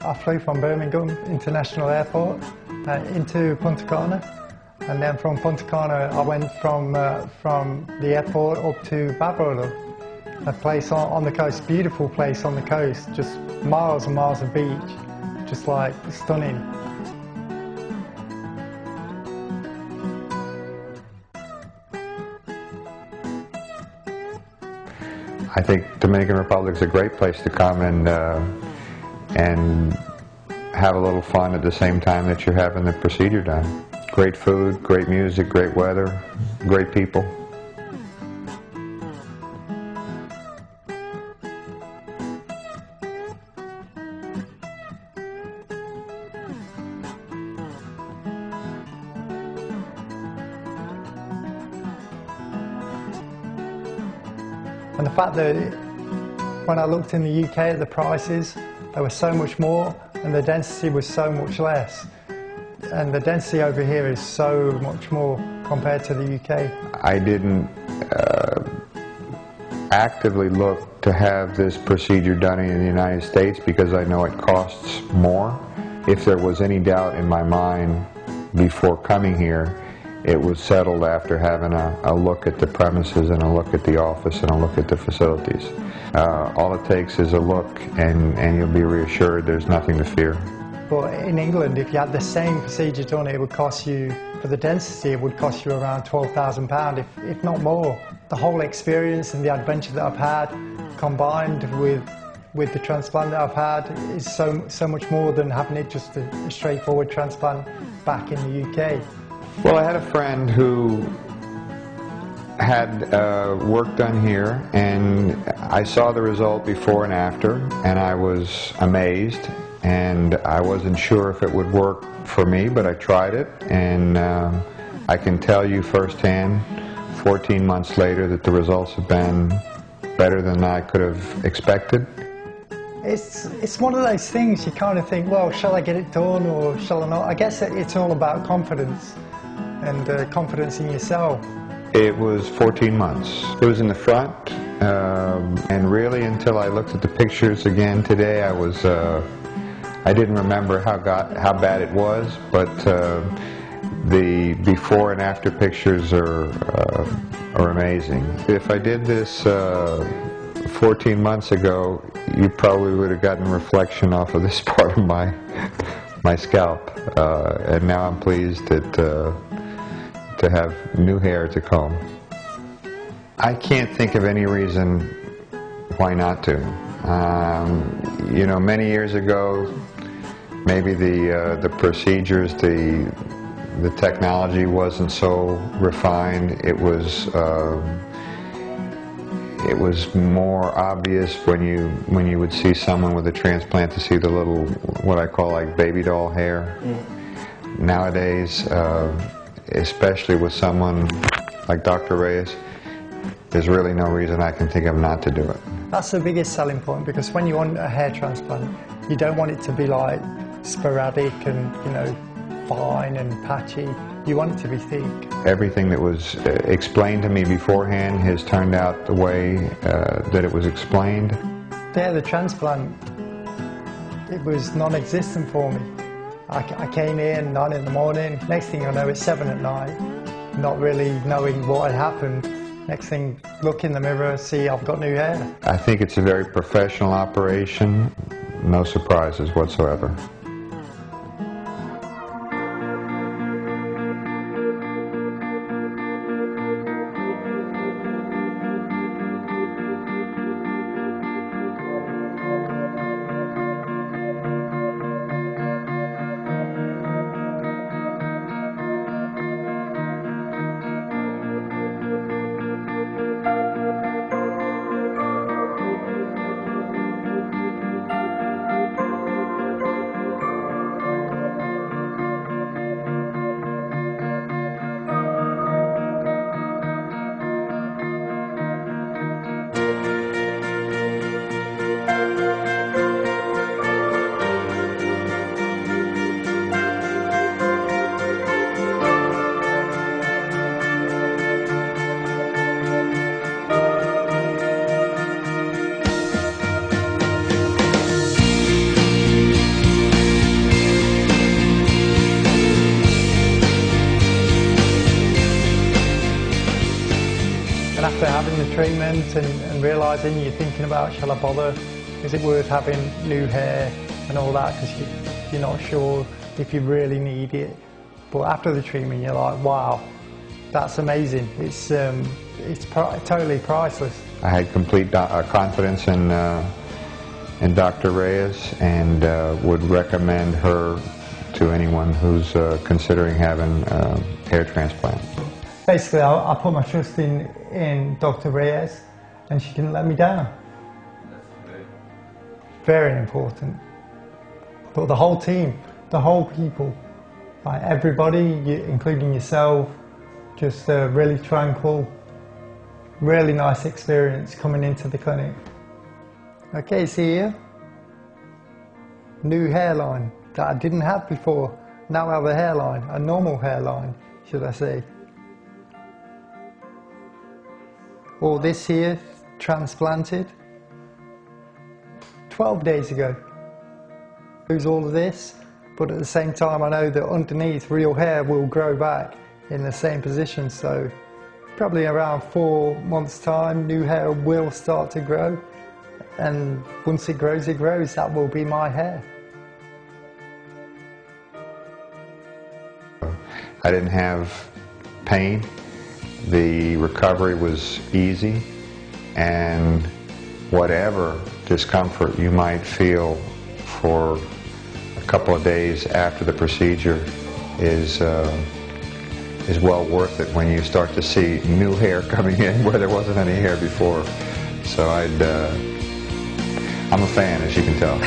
I flew from Birmingham International Airport into Punta Cana, and then from Punta Cana I went from the airport up to Barbados, a place on the coast, beautiful place on the coast, just miles and miles of beach, just like stunning. I think Dominican Republic is a great place to come and have a little fun at the same time that you're having the procedure done. Great food, great music, great weather, great people. And the fact that when I looked in the UK at the prices, there was so much more and the density was so much less. And the density over here is so much more compared to the UK. I didn't actively look to have this procedure done in the United States because I know it costs more. If there was any doubt in my mind before coming here, it was settled after having a look at the premises and a look at the office and a look at the facilities. All it takes is a look and you'll be reassured there's nothing to fear. But in England, if you had the same procedure done, it would cost you, for the density, it would cost you around £12,000, if not more. The whole experience and the adventure that I've had, combined with the transplant that I've had, is so much more than having it just a straightforward transplant back in the UK. Well, I had a friend who had work done here, and I saw the result before and after, and I was amazed, and I wasn't sure if it would work for me, but I tried it, and I can tell you firsthand, 14 months later, that the results have been better than I could have expected. It's one of those things you kind of think, well, shall I get it done or shall I not? I guess it's all about confidence and confidence in yourself. It was 14 months. It was in the front, and really until I looked at the pictures again today, I didn't remember how bad it was, but the before and after pictures are amazing. If I did this 14 months ago, you probably would have gotten reflection off of this part of my scalp, and now I'm pleased that to have new hair to comb. I can't think of any reason why not to. You know, many years ago, maybe the procedures, the technology wasn't so refined. It was more obvious when you would see someone with a transplant to see the little, what I call like baby doll hair. Nowadays, especially with someone like Dr. Reyes, there's really no reason I can think of not to do it. That's the biggest selling point, because when you want a hair transplant, you don't want it to be like sporadic and, you know, fine and patchy. You want it to be thick. Everything that was explained to me beforehand has turned out the way that it was explained. Yeah, the transplant, it was non-existent for me. I came in 9 in the morning, next thing I know it's 7 at night, not really knowing what had happened. Next thing, look in the mirror, see I've got new hair. I think it's a very professional operation, no surprises whatsoever. treatment and realising you're thinking about, shall I bother? Is it worth having new hair and all that, because you're not sure if you really need it. But after the treatment you're like, wow, that's amazing. It's totally priceless. I had complete confidence in Dr. Reyes, and would recommend her to anyone who's considering having a hair transplant. Basically, I put my trust in Dr. Reyes, and she didn't let me down. Very important. But the whole team, the whole people, like everybody, including yourself, just really tranquil, really nice experience coming into the clinic. Okay, see here, new hairline that I didn't have before. Now I have a hairline, a normal hairline, should I say. All this here, transplanted 12 days ago. Lose all of this, but at the same time I know that underneath real hair will grow back in the same position, so probably around 4 months time new hair will start to grow, and once it grows, that will be my hair. I didn't have pain. The recovery was easy, and whatever discomfort you might feel for a couple of days after the procedure is well worth it when you start to see new hair coming in where there wasn't any hair before. So I'm a fan, as you can tell.